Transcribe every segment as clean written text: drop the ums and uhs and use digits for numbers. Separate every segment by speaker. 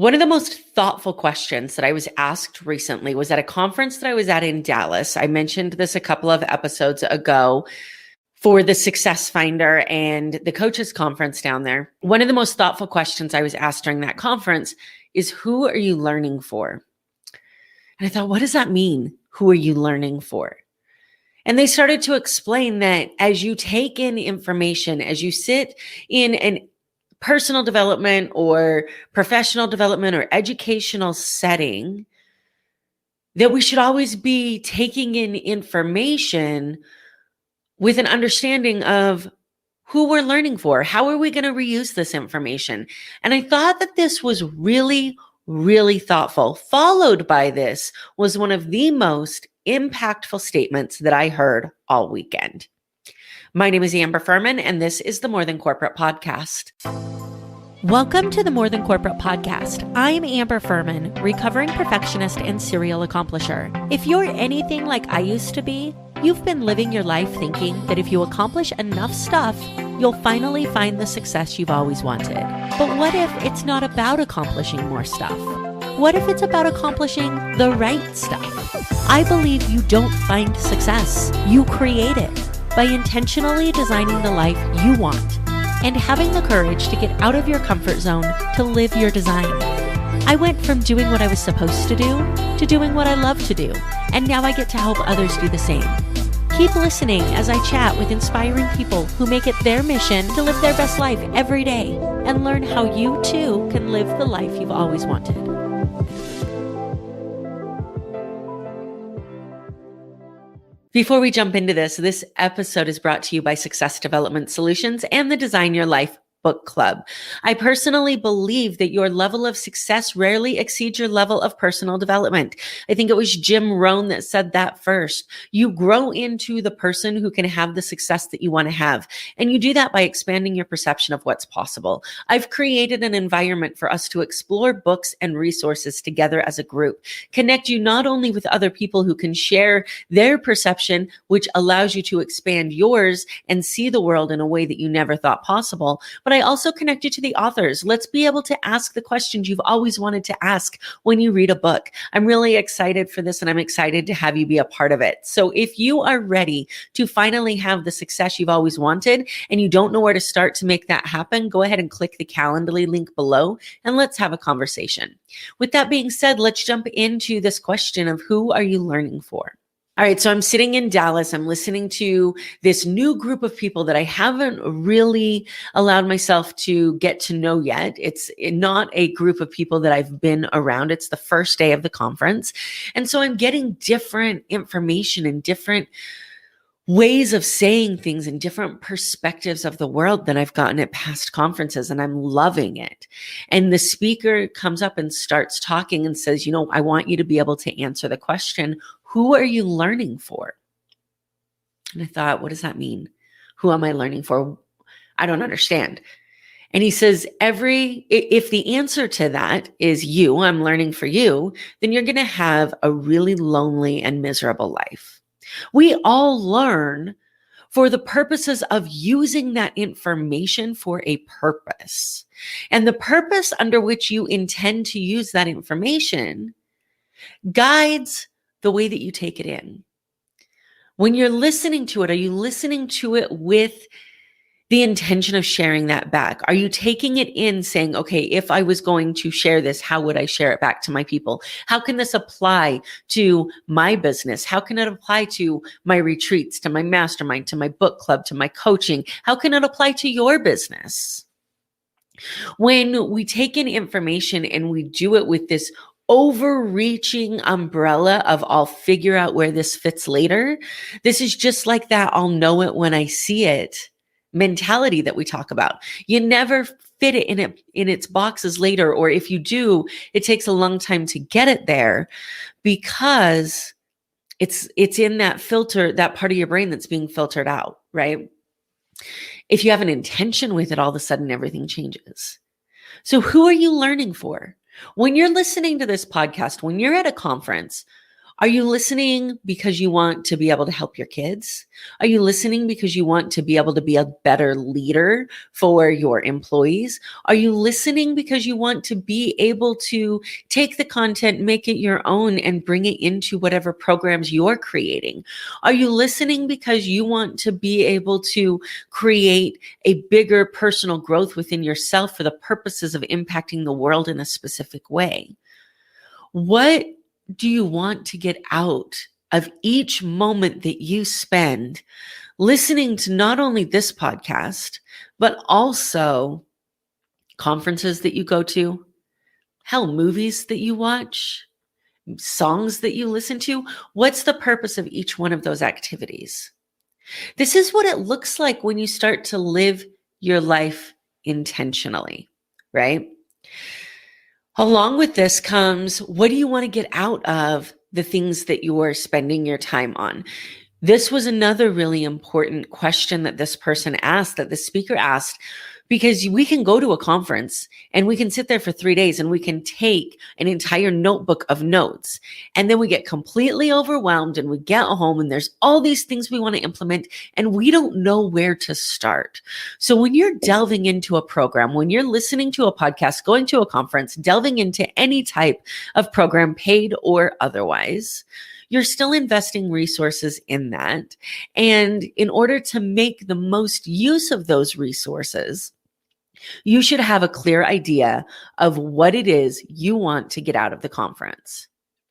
Speaker 1: One of the most thoughtful questions that I was asked recently was at a conference that I was at in Dallas. I mentioned this a couple of episodes ago for the Success Finder and the coaches conference down there. One of the most thoughtful questions I was asked during that conference is, who are you learning for? And I thought, what does that mean? Who are you learning for? And they started to explain that as you take in information, as you sit in an personal development or professional development or educational setting, that we should always be taking in information with an understanding of who we're learning for. How are we going to reuse this information? And I thought that this was really, really thoughtful. Followed by this was one of the most impactful statements that I heard all weekend. My name is Amber Furman, and this is the More Than Corporate Podcast. Welcome to the More Than Corporate Podcast. I'm Amber Furman, recovering perfectionist and serial accomplisher. If you're anything like I used to be, you've been living your life thinking that if you accomplish enough stuff, you'll finally find the success you've always wanted. But what if it's not about accomplishing more stuff? What if it's about accomplishing the right stuff? I believe you don't find success. You create it by intentionally designing the life you want and having the courage to get out of your comfort zone to live your design. I went from doing what I was supposed to do to doing what I love to do, and now I get to help others do the same. Keep listening as I chat with inspiring people who make it their mission to live their best life every day and learn how you too can live the life you've always wanted. Before we jump into this episode is brought to you by Success Development Solutions and the Design Your Life Book Club. I personally believe that your level of success rarely exceeds your level of personal development. I think it was Jim Rohn that said that first. You grow into the person who can have the success that you want to have. And you do that by expanding your perception of what's possible. I've created an environment for us to explore books and resources together as a group, connect you not only with other people who can share their perception, which allows you to expand yours and see the world in a way that you never thought possible, but I also connect you to the authors. Let's be able to ask the questions you've always wanted to ask when you read a book. I'm really excited for this, and I'm excited to have you be a part of it. So if you are ready to finally have the success you've always wanted and you don't know where to start to make that happen, go ahead and click the Calendly link below and let's have a conversation. With that being said, let's jump into this question of, who are you learning for? All right, so I'm sitting in Dallas. I'm listening to this new group of people that I haven't really allowed myself to get to know yet. It's not a group of people that I've been around. It's the first day of the conference. And so I'm getting different information and different ways of saying things and different perspectives of the world than I've gotten at past conferences, and I'm loving it. And the speaker comes up and starts talking and says, I want you to be able to answer the question, who are you learning for? And I thought, what does that mean? Who am I learning for? I don't understand. And he says, if the answer to that is you, I'm learning for you, then you're going to have a really lonely and miserable life. We all learn for the purposes of using that information for a purpose. And the purpose under which you intend to use that information guides the way that you take it in. When you're listening to it, are you listening to it with the intention of sharing that back? Are you taking it in saying, okay, if I was going to share this, how would I share it back to my people? How can this apply to my business? How can it apply to my retreats, to my mastermind, to my book club, to my coaching? How can it apply to your business? When we take in information and we do it with this overreaching umbrella of, I'll figure out where this fits later, this is just like that I'll know it when I see it mentality that we talk about. You never fit it in its boxes later, or if you do, it takes a long time to get it there because it's in that filter, that part of your brain that's being filtered out, right? If you have an intention with it, all of a sudden everything changes. So who are you learning for? When you're listening to this podcast, when you're at a conference, Are you listening because you want to be able to help your kids? Are you listening because you want to be able to be a better leader for your employees? Are you listening because you want to be able to take the content, make it your own, and bring it into whatever programs you're creating? Are you listening because you want to be able to create a bigger personal growth within yourself for the purposes of impacting the world in a specific way? What do you want to get out of each moment that you spend listening to not only this podcast, but also conferences that you go to, hell, movies that you watch, songs that you listen to? What's the purpose of each one of those activities? This is what it looks like when you start to live your life intentionally, right? Along with this comes, what do you want to get out of the things that you are spending your time on? This was another really important question that this person asked, that the speaker asked, because we can go to a conference and we can sit there for 3 days and we can take an entire notebook of notes. And then we get completely overwhelmed and we get home and there's all these things we want to implement and we don't know where to start. So when you're delving into a program, when you're listening to a podcast, going to a conference, delving into any type of program, paid or otherwise, you're still investing resources in that. And in order to make the most use of those resources, you should have a clear idea of what it is you want to get out of the conference.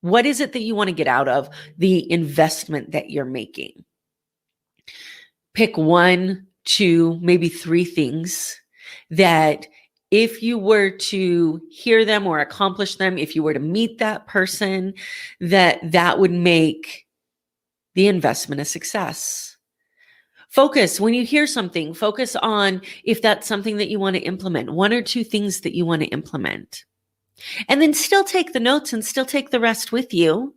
Speaker 1: What is it that you want to get out of the investment that you're making? Pick 1, 2, maybe 3 things that if you were to hear them or accomplish them, if you were to meet that person, that would make the investment a success. Focus, when you hear something, focus on if that's something that you want to implement, 1 or 2 things that you want to implement. And then still take the notes and still take the rest with you.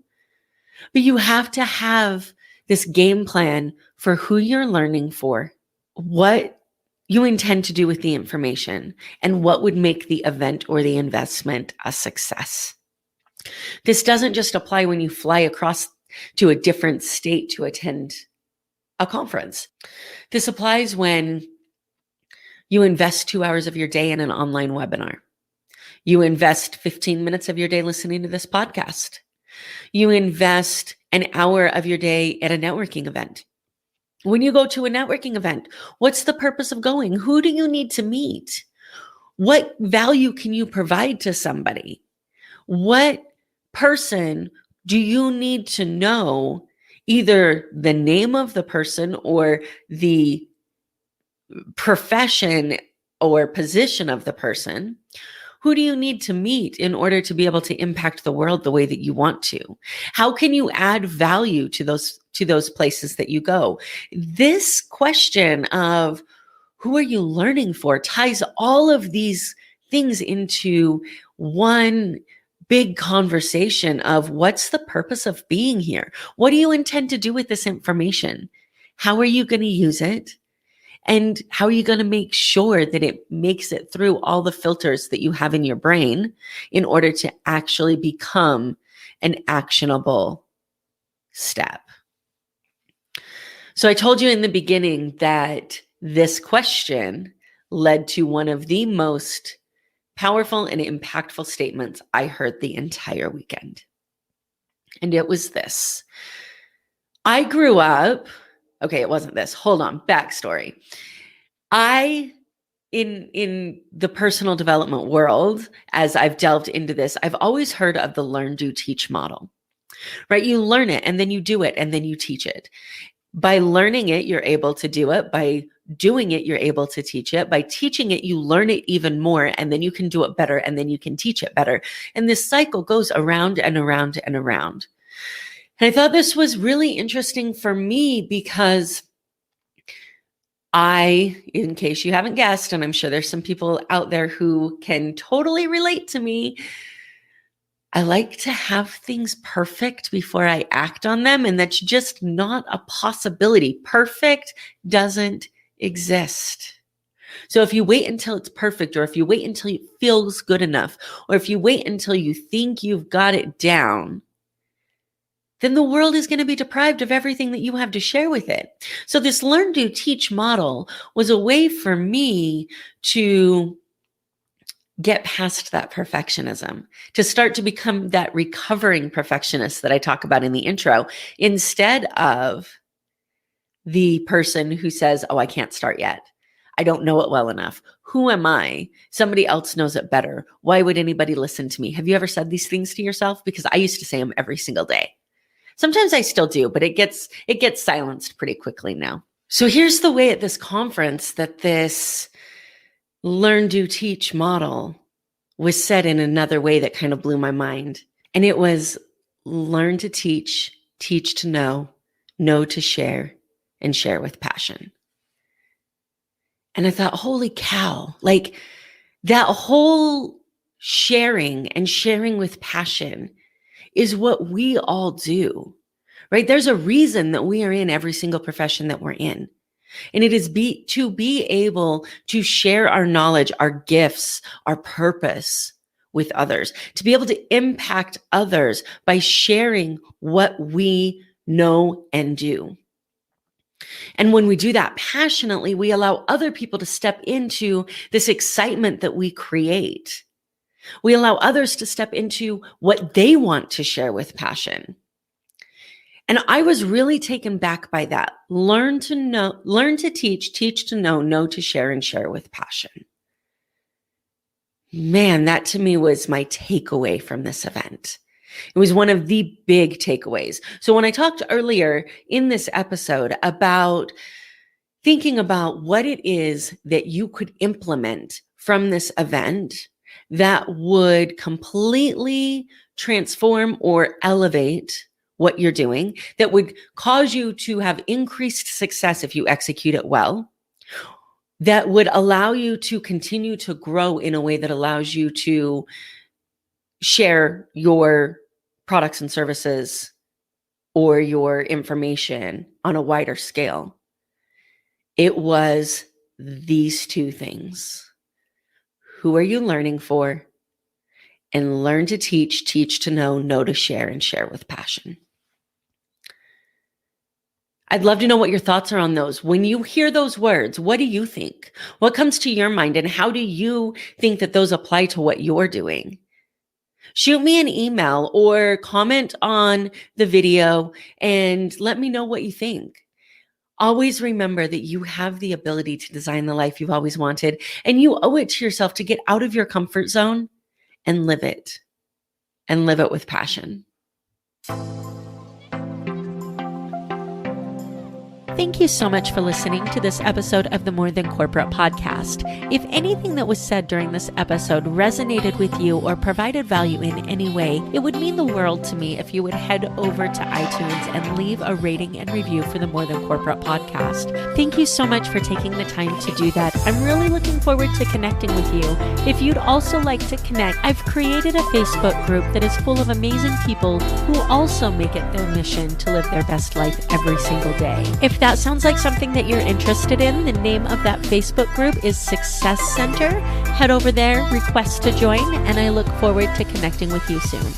Speaker 1: But you have to have this game plan for who you're learning for, what you intend to do with the information, and what would make the event or the investment a success. This doesn't just apply when you fly across to a different state to attend a conference. This applies when you invest 2 hours of your day in an online webinar. You invest 15 minutes of your day listening to this podcast. You invest an hour of your day at a networking event. When you go to a networking event, what's the purpose of going? Who do you need to meet? What value can you provide to somebody? What person do you need to know, either the name of the person or the profession or position of the person? Who do you need to meet in order to be able to impact the world the way that you want to? How can you add value to those places that you go? This question of who are you learning for ties all of these things into one big conversation of what's the purpose of being here? What do you intend to do with this information? How are you going to use it? And how are you going to make sure that it makes it through all the filters that you have in your brain in order to actually become an actionable step? So I told you in the beginning that this question led to one of the most powerful and impactful statements I heard the entire weekend. And it was this. I grew up, okay, it wasn't this. Hold on, backstory. In the personal development world, as I've delved into this, I've always heard of the learn, do, teach model, right? You learn it and then you do it and then you teach it. By learning it, you're able to do it. By doing it, you're able to teach it. By teaching it, you learn it even more, and then you can do it better, and then you can teach it better. And this cycle goes around and around and around. And I thought this was really interesting for me because in case you haven't guessed, and I'm sure there's some people out there who can totally relate to me, I like to have things perfect before I act on them, and that's just not a possibility. Perfect doesn't exist. So if you wait until it's perfect, or if you wait until it feels good enough, or if you wait until you think you've got it down, then the world is going to be deprived of everything that you have to share with it. So this learn, do, teach model was a way for me to get past that perfectionism, to start to become that recovering perfectionist that I talk about in the intro, instead of the person who says, oh, I can't start yet. I don't know it well enough. Who am I? Somebody else knows it better. Why would anybody listen to me? Have you ever said these things to yourself? Because I used to say them every single day. Sometimes I still do, but it gets silenced pretty quickly now. So here's the way at this conference that this learn, do, teach model was said in another way that kind of blew my mind. And it was learn to teach, teach to know to share, and share with passion. And I thought, holy cow, like that whole sharing and sharing with passion is what we all do, right? There's a reason that we are in every single profession that we're in. And it is to be able to share our knowledge, our gifts, our purpose with others, to be able to impact others by sharing what we know and do. And when we do that passionately, we allow other people to step into this excitement that we create. We allow others to step into what they want to share with passion. And I was really taken back by that. Learn to teach, teach to know to share, and share with passion. Man, that to me was my takeaway from this event. It was one of the big takeaways. So when I talked earlier in this episode about thinking about what it is that you could implement from this event that would completely transform or elevate what you're doing, that would cause you to have increased success if you execute it well, that would allow you to continue to grow in a way that allows you to share your products and services or your information on a wider scale. It was these two things. Who are you learning for? And learn to teach, teach to know to share, and share with passion. I'd love to know what your thoughts are on those. When you hear those words, what do you think? What comes to your mind, and how do you think that those apply to what you're doing? Shoot me an email or comment on the video and let me know what you think. Always remember that you have the ability to design the life you've always wanted, and you owe it to yourself to get out of your comfort zone and live it with passion. Thank you so much for listening to this episode of the More Than Corporate podcast. If anything that was said during this episode resonated with you or provided value in any way, it would mean the world to me if you would head over to iTunes and leave a rating and review for the More Than Corporate podcast. Thank you so much for taking the time to do that. I'm really looking forward to connecting with you. If you'd also like to connect, I've created a Facebook group that is full of amazing people who also make it their mission to live their best life every single day. If that sounds like something that you're interested in, the name of that Facebook group is Success Center. Head over there, request to join, and I look forward to connecting with you soon.